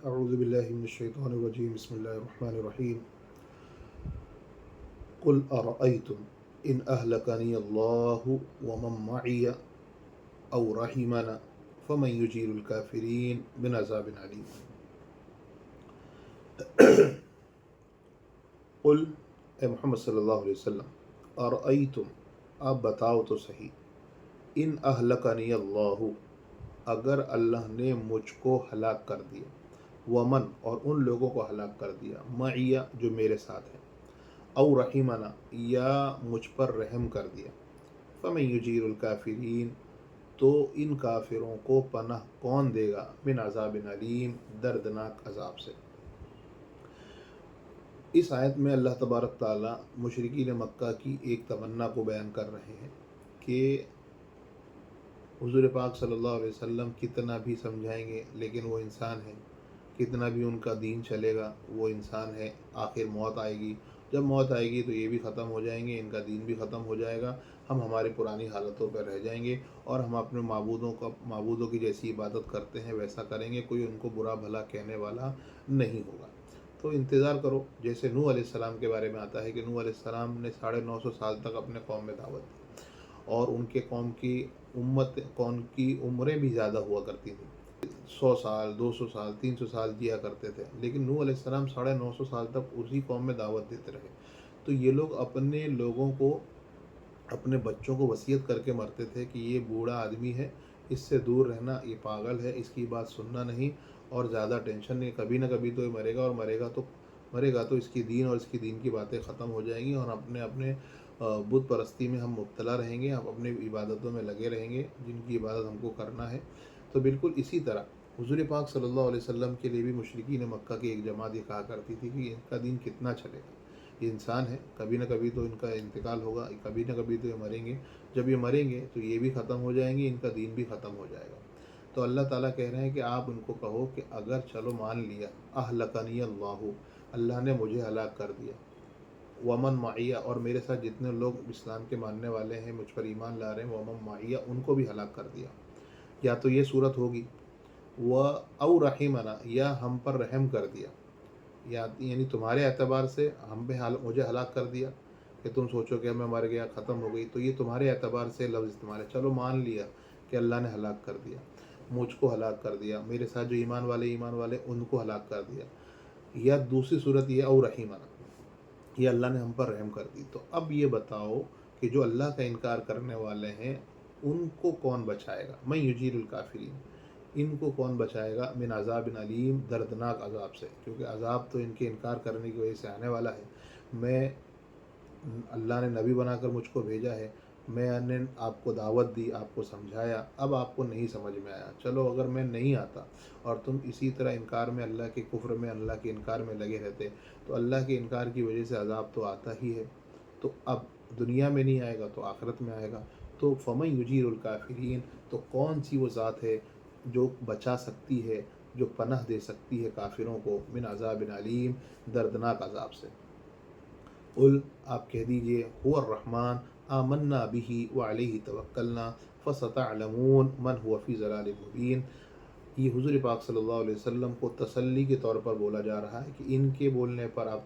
اعوذ باللہ من الشیطان الرجیم بسم اللہ الرحمن الرحیم قل ارأیتم ان اہلکنی اللہ ومن معی او رحمنا فمن یجیر الکافرین من عذاب علیم۔ قل اے محمد صلی اللہ علیہ وسلم، ارأیتم آپ بتاؤ تو صحیح، ان اہلکنی اللہ اگر اللہ نے مجھ کو ہلاک کر دیا، ومن اور ان لوگوں کو ہلاک کر دیا، معیہ جو میرے ساتھ ہیں، او رحمنا یا مجھ پر رحم کر دیا، فمن یجیر الکافرین تو ان کافروں کو پناہ کون دے گا، من عذاب علیم دردناک عذاب سے۔ اس آیت میں اللہ تبارک تعالیٰ مشرکین مکہ کی ایک تمنا کو بیان کر رہے ہیں کہ حضور پاک صلی اللہ علیہ وسلم کتنا بھی سمجھائیں گے لیکن وہ انسان ہیں، کتنا بھی ان کا دین چلے گا وہ انسان ہے، آخر موت آئے گی، جب موت آئے گی تو یہ بھی ختم ہو جائیں گے، ان کا دین بھی ختم ہو جائے گا، ہم ہماری پرانی حالتوں پہ رہ جائیں گے اور ہم اپنے معبودوں کی جیسی عبادت کرتے ہیں ویسا کریں گے، کوئی ان کو برا بھلا کہنے والا نہیں ہوگا۔ تو انتظار کرو، جیسے نوح علیہ السلام کے بارے میں آتا ہے کہ نوح علیہ السلام نے 950 سال تک اپنے قوم میں دعوت دی اور ان کے قوم کی عمریں بھی زیادہ ہوا کرتی تھیں، 100 سال 200 سال 300 سال جیا کرتے تھے، لیکن نوح علیہ السلام 950 سال تک اسی قوم میں دعوت دیتے رہے۔ تو یہ لوگ اپنے لوگوں کو، اپنے بچوں کو وصیت کر کے مرتے تھے کہ یہ بوڑھا آدمی ہے، اس سے دور رہنا، یہ پاگل ہے، اس کی بات سننا نہیں اور زیادہ ٹینشن نہیں، کبھی نہ کبھی تو یہ مرے گا اور مرے گا تو اس کی دین اور اس کی دین کی باتیں ختم ہو جائیں گی اور اپنے بت پرستی میں ہم مبتلا رہیں گے، ہم اپنے عبادتوں میں لگے رہیں گے جن کی عبادت ہم کو کرنا ہے۔ تو بالکل اسی طرح حضور پاک صلی اللہ علیہ وسلم کے لیے بھی مشرکین مکہ کی ایک جماعت یہ کہا کرتی تھی کہ ان کا دین کتنا چلے گا، یہ انسان ہے، کبھی نہ کبھی تو ان کا انتقال ہوگا، کبھی نہ کبھی تو یہ مریں گے، جب یہ مریں گے تو یہ بھی ختم ہو جائیں گے، ان کا دین بھی ختم ہو جائے گا۔ تو اللہ تعالیٰ کہہ رہے ہیں کہ آپ ان کو کہو کہ اگر چلو مان لیا، اہلکنی اللہ نے مجھے ہلاک کر دیا، ومن معیہ اور میرے ساتھ جتنے لوگ اسلام کے ماننے والے ہیں، مجھ پر ایمان لا رہے ہیں، ومن معیہ ان کو بھی ہلاک کر دیا، یا تو یہ صورت ہوگی، او رحمنا یا ہم پر رحم کر دیا، یعنی تمہارے اعتبار سے مجھے ہلاک کر دیا کہ تم سوچو کہ میں مر گیا، ختم ہو گئی، تو یہ تمہارے اعتبار سے لفظ استعمال ہے، چلو مان لیا کہ اللہ نے ہلاک کر دیا، مجھ کو ہلاک کر دیا، میرے ساتھ جو ایمان والے ان کو ہلاک کر دیا، یا دوسری صورت یہ او رحمنا یہ اللہ نے ہم پر رحم کر دی۔ تو اب یہ بتاؤ کہ جو اللہ کا انکار کرنے والے ہیں ان کو کون بچائے گا، من یجیر الکافرین ان کو کون بچائے گا، من عذاب علیم دردناک عذاب سے، کیونکہ عذاب تو ان کے انکار کرنے کی وجہ سے آنے والا ہے۔ اللہ نے نبی بنا کر مجھ کو بھیجا ہے، میں نے آپ کو دعوت دی، آپ کو سمجھایا، اب آپ کو نہیں سمجھ میں آیا، چلو اگر میں نہیں آتا اور تم اسی طرح انکار میں، اللہ کے کفر میں، اللہ کے انکار میں لگے رہتے تو اللہ کے انکار کی وجہ سے عذاب تو آتا ہی ہے، تو اب دنیا میں نہیں آئے گا تو آخرت میں آئے گا۔ تو فمن یجیر الکافرین تو کون سی وہ ذات ہے جو بچا سکتی ہے، جو پناہ دے سکتی ہے کافروں کو، من عذاب علیم دردناک عذاب سے۔ قل آپ کہہ دیجئے، هو الرحمن آمنا به وعلیہ توکلنا فستعلمون من هو فی ضلال مبین۔ یہ حضور پاک صلی اللہ علیہ وسلم کو تسلی کے طور پر بولا جا رہا ہے کہ ان کے بولنے پر آپ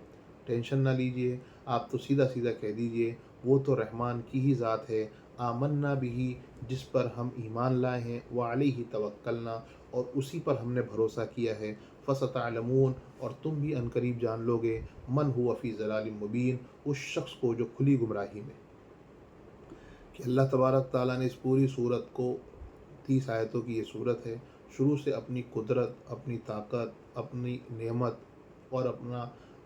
ٹینشن نہ لیجئے، آپ تو سیدھا سیدھا کہہ دیجئے وہ تو رحمان کی ہی ذات ہے، آمنا بھی جس پر ہم ایمان لائے ہیں، وعلیہ توکلنا اور اسی پر ہم نے بھروسہ کیا ہے، فستعلمون اور تم بھی عنقریب جان لو گے، من ہوا فی ضلال مبین اس شخص کو جو کھلی گمراہی میں۔ کہ اللہ تبارک تعالیٰ نے اس پوری صورت کو، 30 آیتوں کی یہ صورت ہے، شروع سے اپنی قدرت، اپنی طاقت، اپنی نعمت اور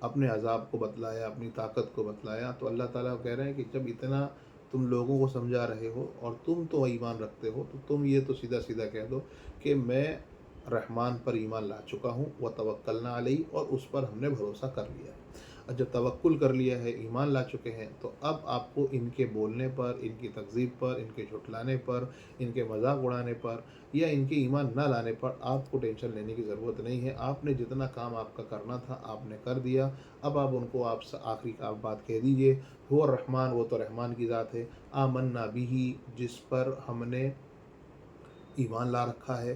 اپنے عذاب کو بتلایا، اپنی طاقت کو بتلایا۔ تو اللہ تعالیٰ کہہ رہے ہیں کہ جب اتنا تم لوگوں کو سمجھا رہے ہو اور تم تو ایمان رکھتے ہو تو تم یہ تو سیدھا سیدھا کہہ دو کہ میں رحمان پر ایمان لا چکا ہوں، وتوکلنا علیہ اور اس پر ہم نے بھروسہ کر لیا ہے۔ اور جب توکل کر لیا ہے، ایمان لا چکے ہیں، تو اب آپ کو ان کے بولنے پر، ان کی تکذیب پر، ان کے جھٹلانے پر، ان کے مذاق اڑانے پر یا ان کے ایمان نہ لانے پر آپ کو ٹینشن لینے کی ضرورت نہیں ہے۔ آپ نے جتنا کام آپ کا کرنا تھا آپ نے کر دیا، اب آپ ان کو آپ آخری کا بات کہہ دیجئے، هو الرحمن وہ تو رحمان کی ذات ہے، آمنا بھی جس پر ہم نے ایمان لا رکھا ہے،